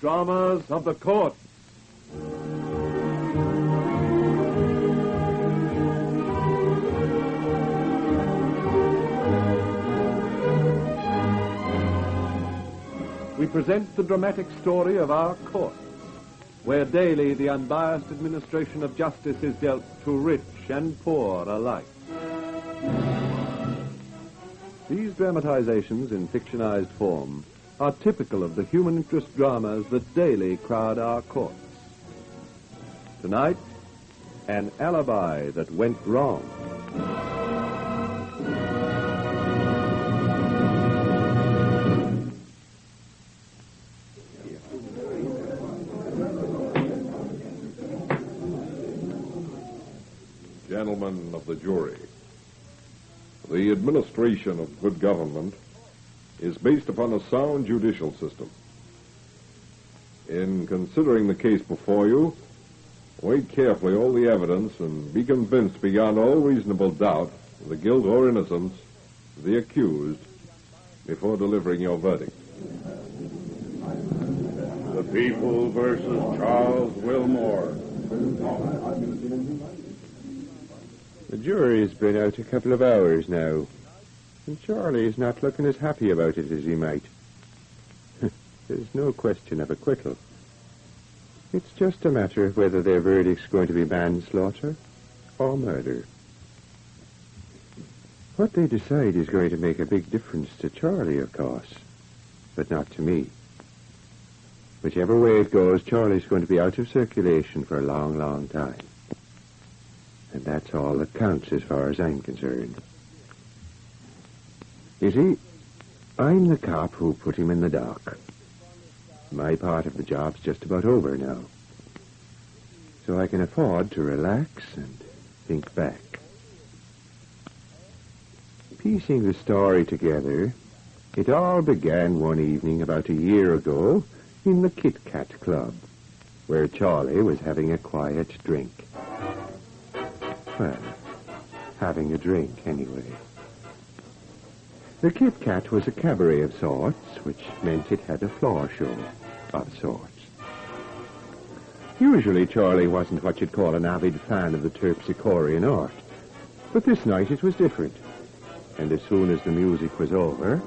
Dramas of the Court. We present the dramatic story of our court, where daily the unbiased administration of justice is dealt to rich and poor alike. These dramatizations in fictionized form are typical of the human interest dramas that daily crowd our courts. Tonight, an alibi that went wrong. Gentlemen of the jury, the administration of good government is based upon a sound judicial system. In considering the case before you, weigh carefully all the evidence and be convinced beyond all reasonable doubt of the guilt or innocence of the accused before delivering your verdict. The People versus Charles Wilmore. The jury's been out a couple of hours now, and Charlie's not looking as happy about it as he might. There's no question of acquittal. It's just a matter of whether their verdict's going to be manslaughter or murder. What they decide is going to make a big difference to Charlie, of course, but not to me. Whichever way it goes, Charlie's going to be out of circulation for a long, long time. And that's all that counts as far as I'm concerned. You see, I'm the cop who put him in the dock. My part of the job's just about over now. So I can afford to relax and think back. Piecing the story together, it all began one evening about a year ago in the Kit Kat Club, where Charlie was having a quiet drink. Well, having a drink, anyway. The Kit Kat was a cabaret of sorts, which meant it had a floor show of sorts. Usually Charlie wasn't what you'd call an avid fan of the terpsichorean art, but this night it was different. And as soon as the music was over...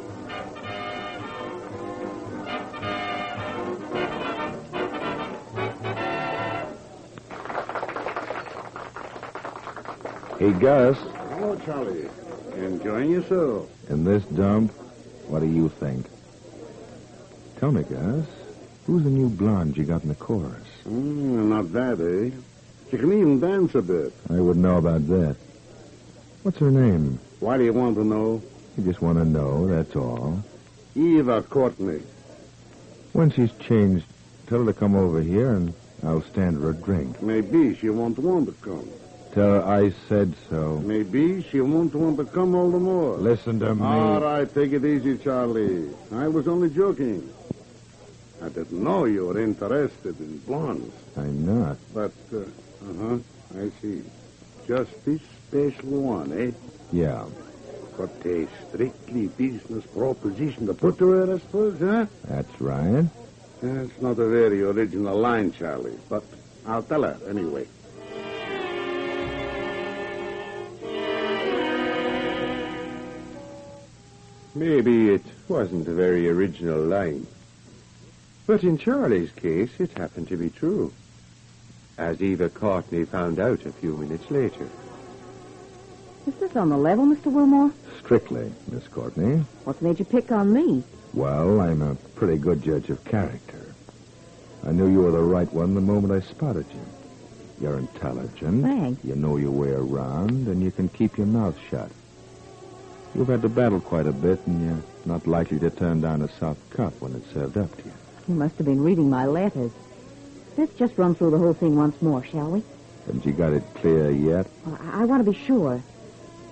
Hey, Gus. Hello, Charlie. Enjoying yourself? In this dump, what do you think? Tell me, Gus, who's the new blonde you got in the chorus? Not bad, eh? She can even dance a bit. I would know about that. What's her name? Why do you want to know? I just want to know, that's all. Eva Courtney. When she's changed, tell her to come over here and I'll stand her a drink. Maybe she won't want to come. Tell her I said so. Maybe she won't want to come all the more. Listen to me. All right, take it easy, Charlie. I was only joking. I didn't know you were interested in blondes. I'm not. But, I see. Just this special one, eh? Yeah. Got a strictly business proposition to put to her, I suppose, huh? That's right. That's not a very original line, Charlie, but I'll tell her anyway. Maybe it wasn't a very original line. But in Charlie's case, it happened to be true, as Eva Courtney found out a few minutes later. Is this on the level, Mr. Wilmore? Strictly, Miss Courtney. What's made you pick on me? Well, I'm a pretty good judge of character. I knew you were the right one the moment I spotted you. You're intelligent. Thanks. You know your way around, and you can keep your mouth shut. You've had to battle quite a bit, and you're not likely to turn down a soft cup when it's served up to you. You must have been reading my letters. Let's just run through the whole thing once more, shall we? Haven't you got it clear yet? Well, I want to be sure.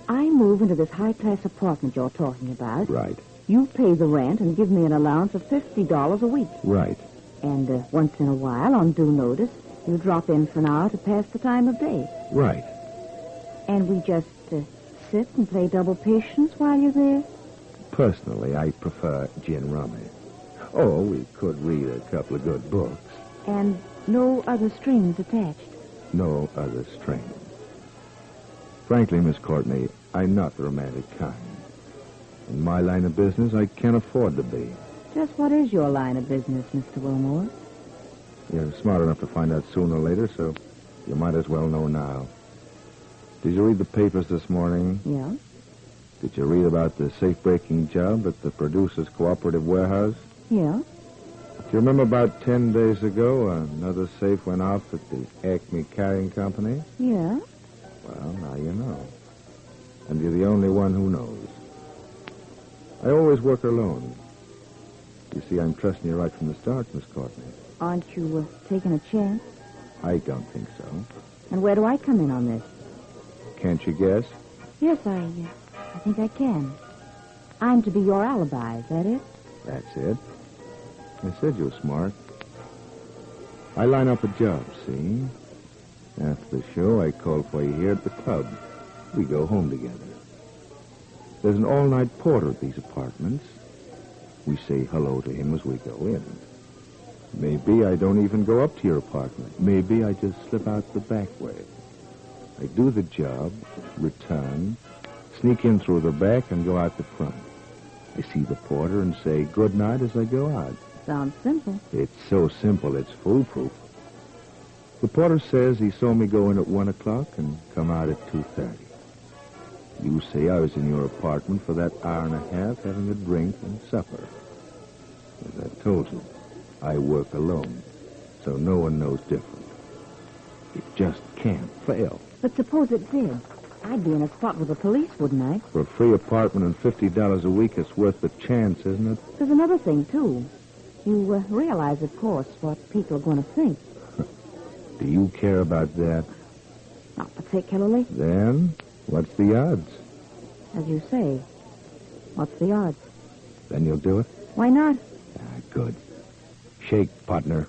I move into this high-class apartment you're talking about. Right. You pay the rent and give me an allowance of $50 a week. Right. And once in a while, on due notice, you drop in for an hour to pass the time of day. Right. And we just sit and play double patience while you're there? Personally, I prefer gin rummy. Oh, we could read a couple of good books. And no other strings attached. No other strings. Frankly, Miss Courtney, I'm not the romantic kind. In my line of business, I can't afford to be. Just what is your line of business, Mr. Wilmore? You're smart enough to find out sooner or later, so you might as well know now. Did you read the papers this morning? Yeah. Did you read about the safe-breaking job at the Producers Cooperative Warehouse? Yeah. Do you remember about 10 days ago, another safe went off at the Acme Carrying Company? Yeah. Well, now you know. And you're the only one who knows. I always work alone. You see, I'm trusting you right from the start, Miss Courtney. Aren't you taking a chance? I don't think so. And where do I come in on this? Can't you guess? Yes, I think I can. I'm to be your alibi, is that it? That's it. I said you were smart. I line up a job, see? After the show, I call for you here at the club. We go home together. There's an all-night porter at these apartments. We say hello to him as we go in. Maybe I don't even go up to your apartment. Maybe I just slip out the back way. I do the job, return, sneak in through the back, and go out the front. I see the porter and say good night as I go out. Sounds simple. It's so simple, it's foolproof. The porter says he saw me go in at 1 o'clock and come out at 2:30. You say I was in your apartment for that hour and a half having a drink and supper. As I told you, I work alone, so no one knows different. It just can't fail. But suppose it did. I'd be in a spot with the police, wouldn't I? For a free apartment and $50 a week, it's worth the chance, isn't it? There's another thing, too. You realize, of course, what people are going to think. Do you care about that? Not particularly. Then, what's the odds? As you say. What's the odds? Then you'll do it? Why not? Good. Shake, partner.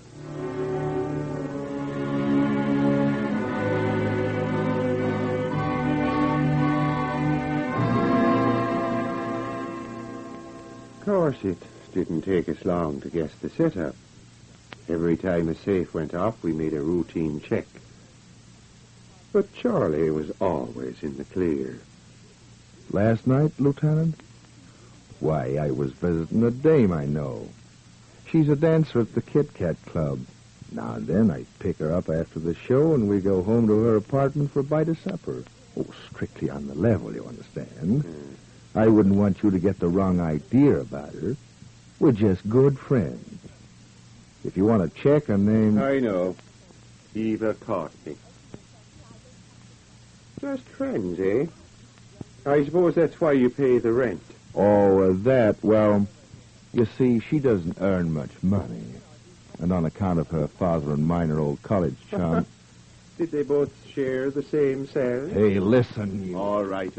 Of course, it didn't take us long to guess the setup. Every time a safe went off, we made a routine check. But Charlie was always in the clear. Last night, Lieutenant? Why, I was visiting a dame I know. She's a dancer at the Kit Kat Club. Now and then I pick her up after the show and we go home to her apartment for a bite of supper. Oh, strictly on the level, you understand. I wouldn't want you to get the wrong idea about her. We're just good friends. If you want to check her name... I know. Eva Courtney. Just friends, eh? I suppose that's why you pay the rent. Oh, that, well, you see, she doesn't earn much money. And on account of her father and minor old college chum... Did they both share the same salary? Hey, listen, you... All right.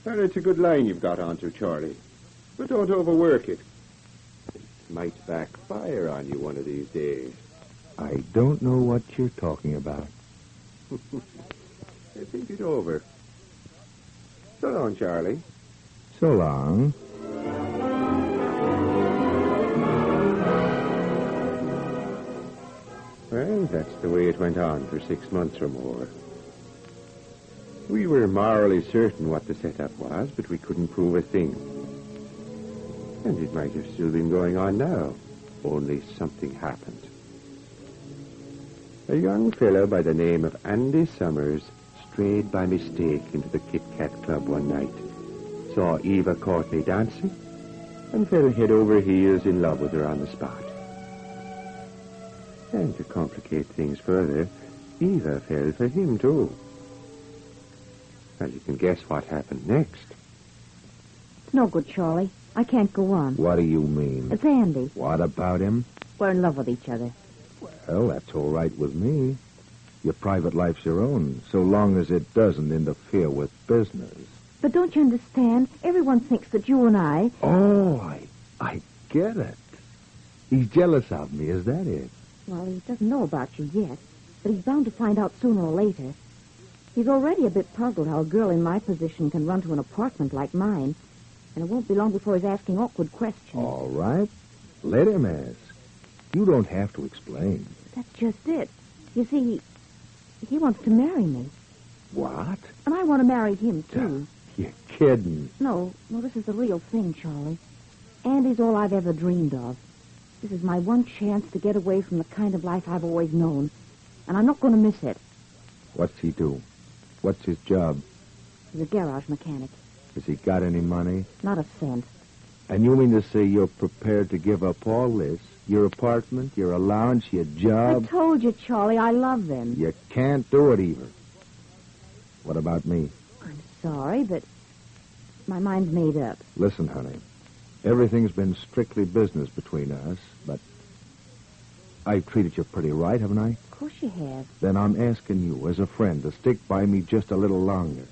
Well, it's a good line you've got onto, Charlie. But don't overwork it. It might backfire on you one of these days. I don't know what you're talking about. Think it over. So long, Charlie. So long. Well, that's the way it went on for 6 months or more. We were morally certain what the setup was, but we couldn't prove a thing. And it might have still been going on now, only something happened. A young fellow by the name of Andy Summers strayed by mistake into the Kit Kat Club one night, saw Eva Courtney dancing, and fell head over heels in love with her on the spot. And to complicate things further, Eva fell for him, too. Well, you can guess what happened next. It's no good, Charlie. I can't go on. What do you mean? It's Andy. What about him? We're in love with each other. Well, that's all right with me. Your private life's your own, so long as it doesn't interfere with business. But don't you understand? Everyone thinks that you and I... Oh, I get it. He's jealous of me, is that it? Well, he doesn't know about you yet, but he's bound to find out sooner or later. He's already a bit puzzled how a girl in my position can run to an apartment like mine, And it won't be long before he's asking awkward questions. All right. Let him ask. You don't have to explain. That's just it. You see, he wants to marry me. What? And I want to marry him, too. You're kidding. No, this is the real thing, Charlie. Andy's all I've ever dreamed of. This is my one chance to get away from the kind of life I've always known. And I'm not going to miss it. What's he do? What's his job? He's a garage mechanic. Has he got any money? Not a cent. And you mean to say you're prepared to give up all this? Your apartment, your allowance, your job? I told you, Charlie, I love them. You can't do it either. What about me? I'm sorry, but my mind's made up. Listen, honey. Everything's been strictly business between us, but I've treated you pretty right, haven't I? Of course you have. Then I'm asking you, as a friend, to stick by me just a little longer.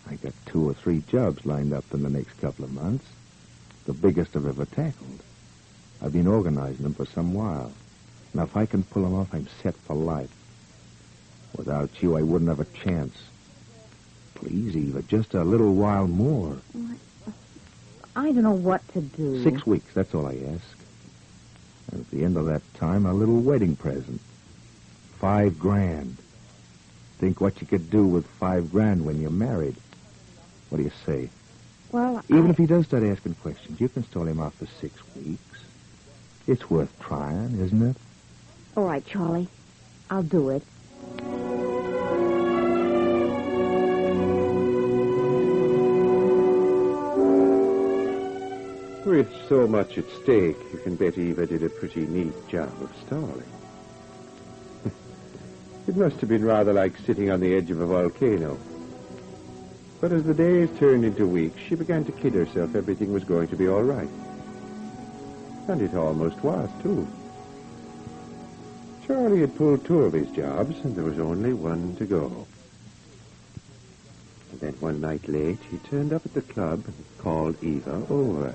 I got 2 or 3 jobs lined up in the next couple of months. The biggest I've ever tackled. I've been organizing them for some while. Now, if I can pull them off, I'm set for life. Without you, I wouldn't have a chance. Please, Eva, just a little while more. I don't know what to do. 6 weeks, that's all I ask. And at the end of that time, a little wedding present. $5,000. Think what you could do with $5,000 when you're married. What do you say? Well, Even if he does start asking questions, you can stall him off for 6 weeks. It's worth trying, isn't it? All right, Charlie. I'll do it. With so much at stake, you can bet Eva did a pretty neat job of stalling. It must have been rather like sitting on the edge of a volcano. But as the days turned into weeks, she began to kid herself everything was going to be all right. And it almost was, too. Charlie had pulled 2 of his jobs, and there was only one to go. And then one night late, he turned up at the club and called Eva over.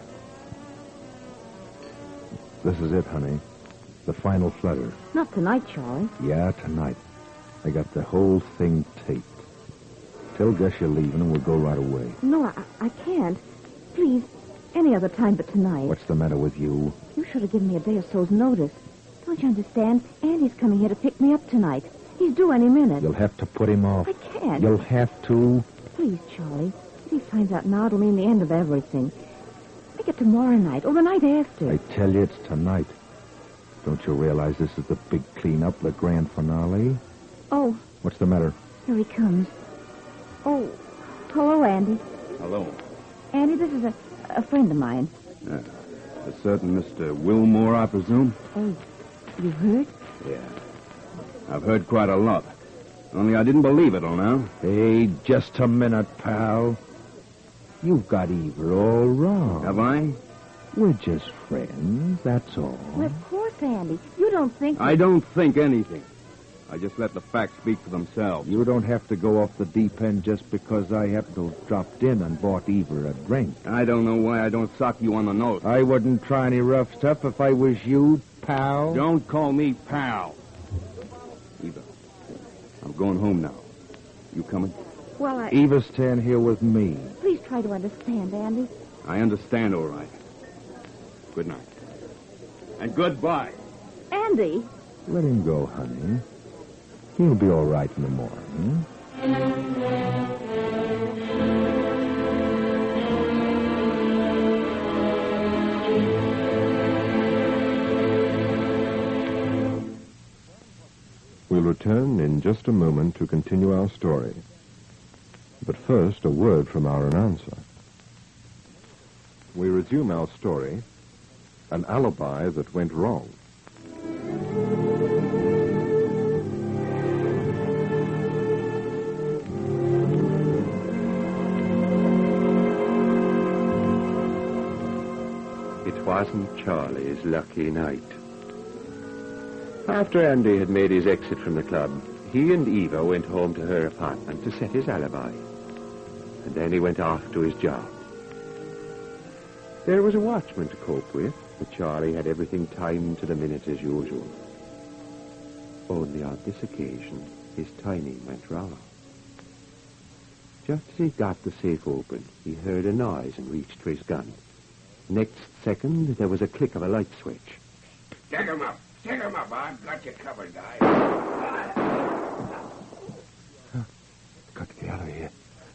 This is it, honey. The final flutter. Not tonight, Charlie. Yeah, tonight. I got the whole thing taped. Tell Gus you're leaving and we'll go right away. No, I can't. Please, any other time but tonight. What's the matter with you? You should have given me a day or so's notice. Don't you understand? Andy's coming here to pick me up tonight. He's due any minute. You'll have to put him off. I can't. You'll have to. Please, Charlie. If he finds out now, it'll mean the end of everything. Make it tomorrow night or the night after. I tell you, it's tonight. Don't you realize this is the big cleanup, the grand finale? Oh, What's the matter? here he comes. Oh, hello, Andy. Hello. Andy, this is a friend of mine. A certain Mr. Wilmore, I presume? Oh, you heard? Yeah. I've heard quite a lot. Only I didn't believe it till now. Hey, just a minute, pal. You've got Eva all wrong. Have I? We're just friends, that's all. Well, of course, Andy. You don't think... I don't think anything. I just let the facts speak for themselves. You don't have to go off the deep end just because I happen to have dropped in and bought Eva a drink. I don't know why I don't sock you on the nose. I wouldn't try any rough stuff if I was you, pal. Don't call me pal. Eva, I'm going home now. You coming? Well, Eva's staying here with me. Please try to understand, Andy. I understand, all right. Good night. And goodbye. Andy! Let him go, honey. He'll be all right in the morning. We'll return in just a moment to continue our story. But first, a word from our announcer. We resume our story, An Alibi That Went Wrong. It wasn't Charlie's lucky night. After Andy had made his exit from the club, he and Eva went home to her apartment to set his alibi. And then he went off to his job. There was a watchman to cope with, but Charlie had everything timed to the minute as usual. Only on this occasion, his timing went wrong. Just as he got the safe open, he heard a noise and reached for his gun. Next second, there was a click of a light switch. Stick 'em up. Stick 'em up. I've got you covered, guys. Got to get out of here.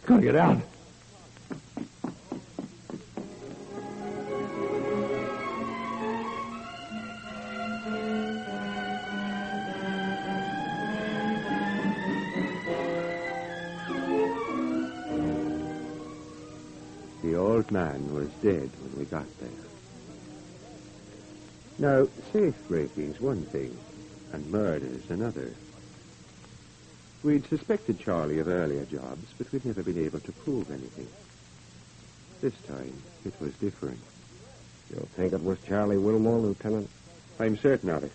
Got to get out. The old man was dead when we got there. Now, safe breaking's one thing, and murder's another. We'd suspected Charlie of earlier jobs, but we'd never been able to prove anything. This time, it was different. You think it was Charlie Wilmore, Lieutenant? I'm certain of it.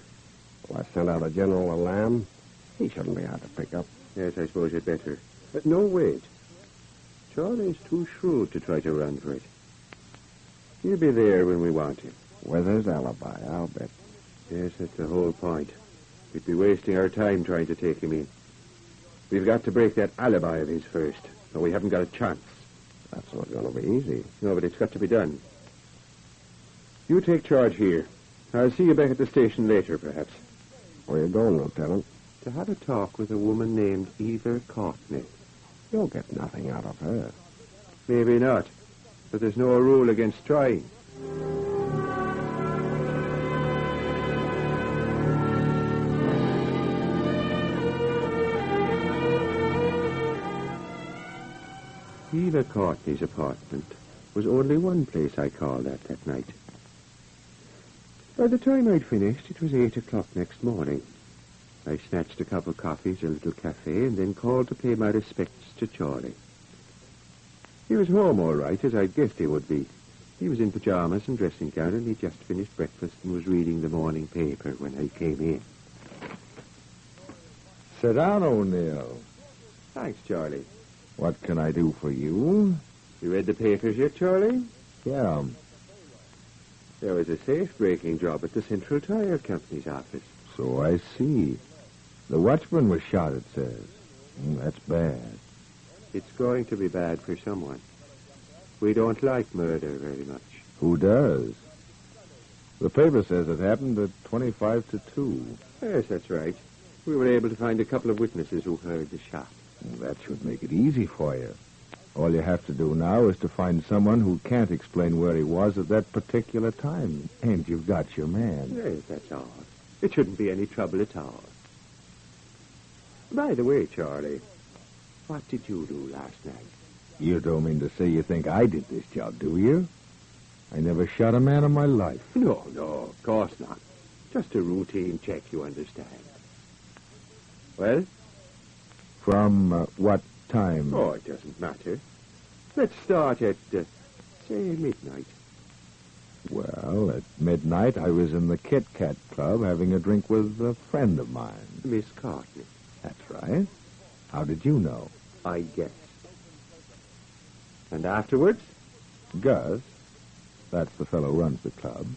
Well, I sent out a general alarm. He shouldn't be hard to pick up. Yes, I suppose you'd better. But no, wait. Charlie's too shrewd to try to run for it. He'll be there when we want him. With his alibi, I'll bet. Yes, that's the whole point. We'd be wasting our time trying to take him in. We've got to break that alibi of his first, or we haven't got a chance. That's not going to be easy. No, but it's got to be done. You take charge here. I'll see you back at the station later, perhaps. Where you going, Lieutenant? To have a talk with a woman named Eva Courtney. You'll get nothing out of her. Maybe not, but there's no rule against trying. Eva Courtney's apartment was only one place I called at that night. By the time I'd finished, it was 8 o'clock next morning. I snatched a cup of coffee at a little cafe and then called to pay my respects to Charlie. He was home all right, as I'd guessed he would be. He was in pajamas and dressing gown, and he'd just finished breakfast and was reading the morning paper when I came in. Sit down, O'Neill. Thanks, Charlie. What can I do for you? You read the papers yet, Charlie? Yeah. There was a safe-breaking job at the Central Tire Company's office. So I see. The watchman was shot, it says. That's bad. It's going to be bad for someone. We don't like murder very much. Who does? The paper says it happened at 25 to 2. Yes, that's right. We were able to find a couple of witnesses who heard the shot. That should make it easy for you. All you have to do now is to find someone who can't explain where he was at that particular time. And you've got your man. Yes, that's all. It shouldn't be any trouble at all. By the way, Charlie, what did you do last night? You don't mean to say you think I did this job, do you? I never shot a man in my life. No, of course not. Just a routine check, you understand. Well? From what time? Oh, it doesn't matter. Let's start at, say, midnight. Well, at midnight, I was in the Kit Kat Club having a drink with a friend of mine. Miss Courtney. That's right. How did you know? I guessed. And afterwards? Gus, that's the fellow who runs the club,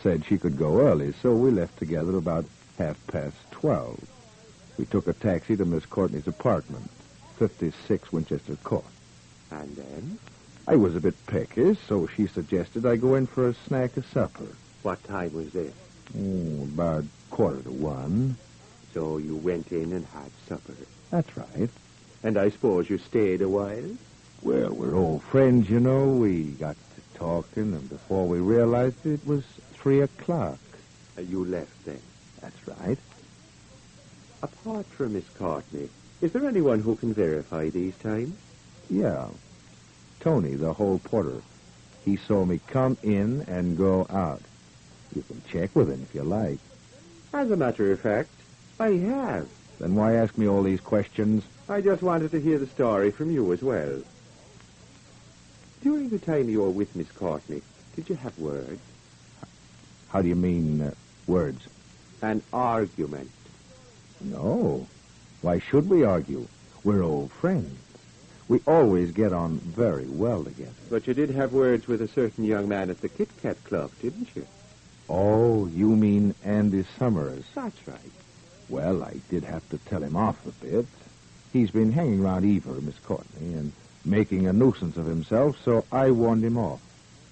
said she could go early, so we left together about 12:30. We took a taxi to Miss Courtney's apartment, 56 Winchester Court. And then? I was a bit peckish, so she suggested I go in for a snack or supper. What time was this? About 1:45. So you went in and had supper. That's right. And I suppose you stayed a while? Well, we're old friends, you know. We got to talking, and before we realized it was 3 o'clock. You left then? That's right. Apart from Miss Courtney, is there anyone who can verify these times? Yeah. Tony, the hall porter. He saw me come in and go out. You can check with him if you like. As a matter of fact, I have. Then why ask me all these questions? I just wanted to hear the story from you as well. During the time you were with Miss Courtney, did you have words? How do you mean, words? An argument. No. Why should we argue? We're old friends. We always get on very well together. But you did have words with a certain young man at the Kit Kat Club, didn't you? Oh, you mean Andy Summers? That's right. Well, I did have to tell him off a bit. He's been hanging around Eva, Miss Courtney, and making a nuisance of himself, so I warned him off.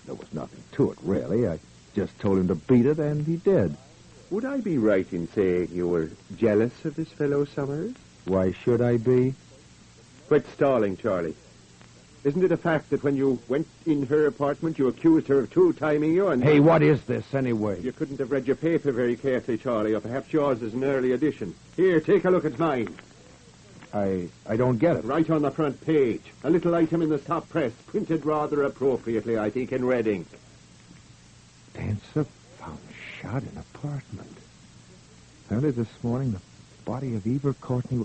There was nothing to it, really. I just told him to beat it, and he did. Would I be right in saying you were jealous of this fellow Summers? Why should I be? Quit stalling, Charlie. Isn't it a fact that when you went in her apartment, you accused her of two-timing you and... Hey, what is this, anyway? You couldn't have read your paper very carefully, Charlie, or perhaps yours is an early edition. Here, take a look at mine. I don't get it. Right on the front page. A little item in the top press, printed rather appropriately, I think, in red ink. Dancer found shot in apartment. Early this morning, the body of Eva Courtney...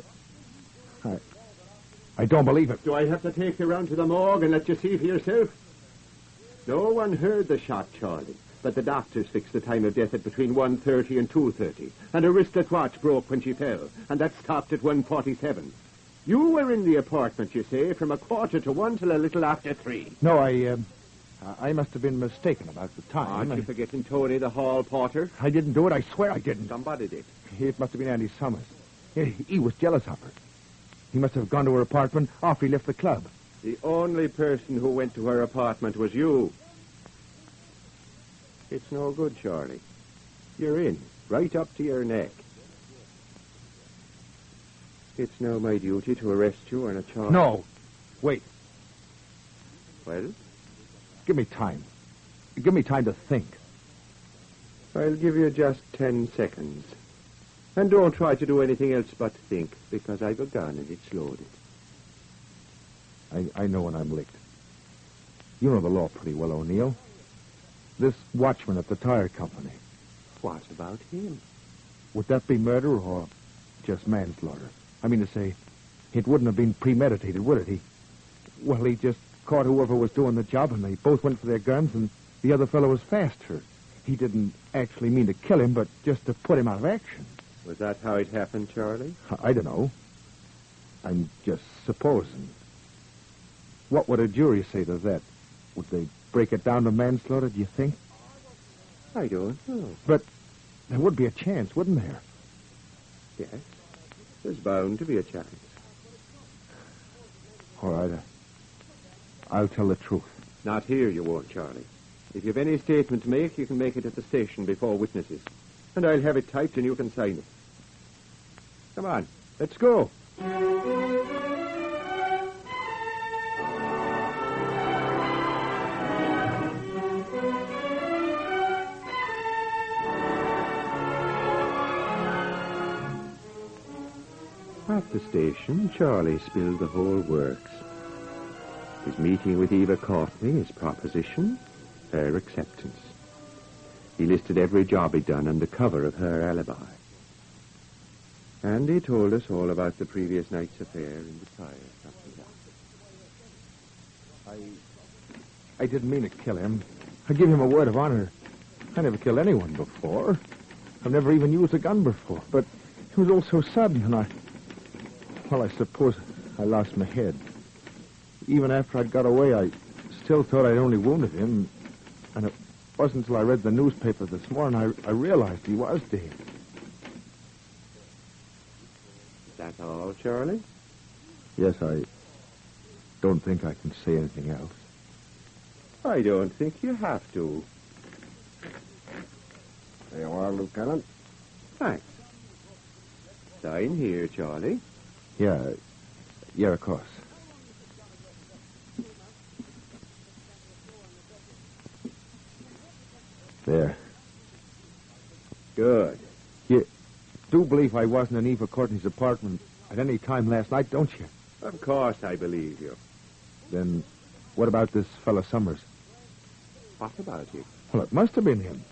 I don't believe it. Do I have to take you round to the morgue and let you see for yourself? No one heard the shot, Charlie, but the doctors fixed the time of death at between 1:30 and 2:30, and her wristlet watch broke when she fell, and that stopped at 1:47. You were in the apartment, you say, from 1:45 till a little after 3. No, I must have been mistaken about the time. Aren't you forgetting Tony, the hall porter? I didn't do it. I swear I didn't. Somebody did. It must have been Andy Summers. He was jealous of her. He must have gone to her apartment after he left the club. The only person who went to her apartment was you. It's no good, Charlie. You're in, right up to your neck. It's now my duty to arrest you on a charge. No. Wait. Well? Give me time. Give me time to think. I'll give you just 10 seconds. And don't try to do anything else but think, because I've a gun and it's loaded. I know when I'm licked. You know the law pretty well, O'Neill. This watchman at the tire company. What about him? Would that be murder or just manslaughter? I mean to say, it wouldn't have been premeditated, would it? He just caught whoever was doing the job, and they both went for their guns, and the other fellow was faster. He didn't actually mean to kill him, but just to put him out of action. Was that how it happened, Charlie? I don't know. I'm just supposing. What would a jury say to that? Would they break it down to manslaughter, do you think? I don't know. But there would be a chance, wouldn't there? Yes. There's bound to be a chance. All right. I'll tell the truth. Not here, you won't, Charlie. If you've any statement to make, you can make it at the station before witnesses. And I'll have it typed and you can sign it. Come on, let's go. At the station, Charlie spilled the whole works. His meeting with Eva Courtney, his proposition, her acceptance. He listed every job he'd done on the cover of her Alibi. And he told us all about the previous night's affair in the tire company. I didn't mean to kill him. I give him a word of honor. I never killed anyone before. I've never even used a gun before. But it was all so sudden, and I suppose I lost my head. Even after I'd got away, I still thought I'd only wounded him. And it wasn't until I read the newspaper this morning I realized he was dead. Is that all, Charlie? Yes, I don't think I can say anything else. I don't think you have to. There you are, Lieutenant. Thanks. Sign here, Charlie. Yeah, of course. There. Good. You do believe I wasn't in Eva Courtney's apartment at any time last night, don't you? Of course I believe you. Then what about this fella Summers? What about him? Well, it must have been him.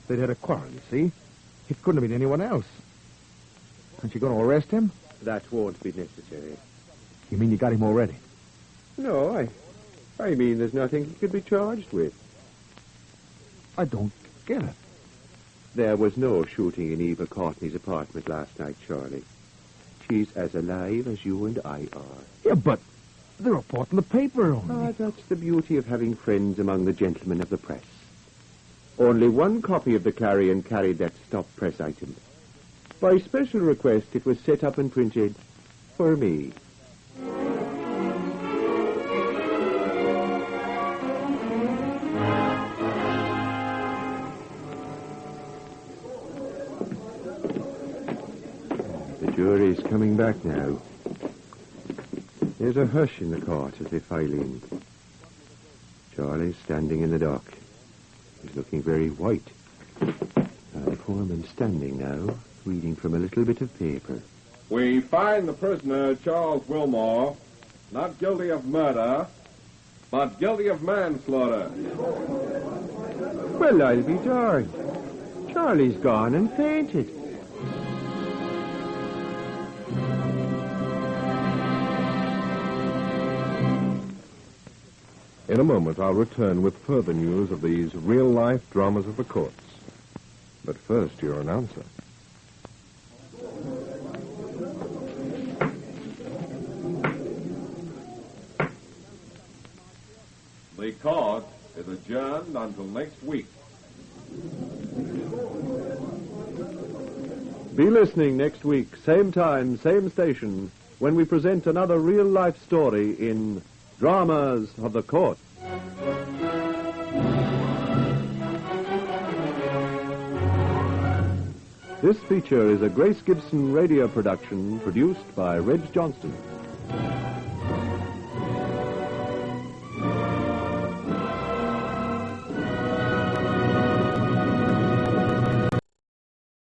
They'd had a quarrel, you see. It couldn't have been anyone else. Aren't you going to arrest him? That won't be necessary. You mean you got him already? No, I mean there's nothing he could be charged with. I don't get it. There was no shooting in Eva Courtney's apartment last night, Charlie. She's as alive as you and I are. Yeah, but the report in the paper only. That's the beauty of having friends among the gentlemen of the press. Only one copy of the Clarion carried that stop press item. By special request, it was set up and printed for me. jury's coming back now. There's a hush in the court as they file in. Charlie's standing in the dock. He's looking very white. The foreman's standing now, reading from a little bit of paper. We find the prisoner, Charles Wilmore, not guilty of murder, but guilty of manslaughter. Well, I'll be darned. Charlie's gone and fainted. In a moment, I'll return with further news of these real-life dramas of the courts. But first, your announcer. The court is adjourned until next week. Be listening next week, same time, same station, when we present another real-life story in Dramas of the Court. This feature is a Grace Gibson radio production produced by Reg Johnston.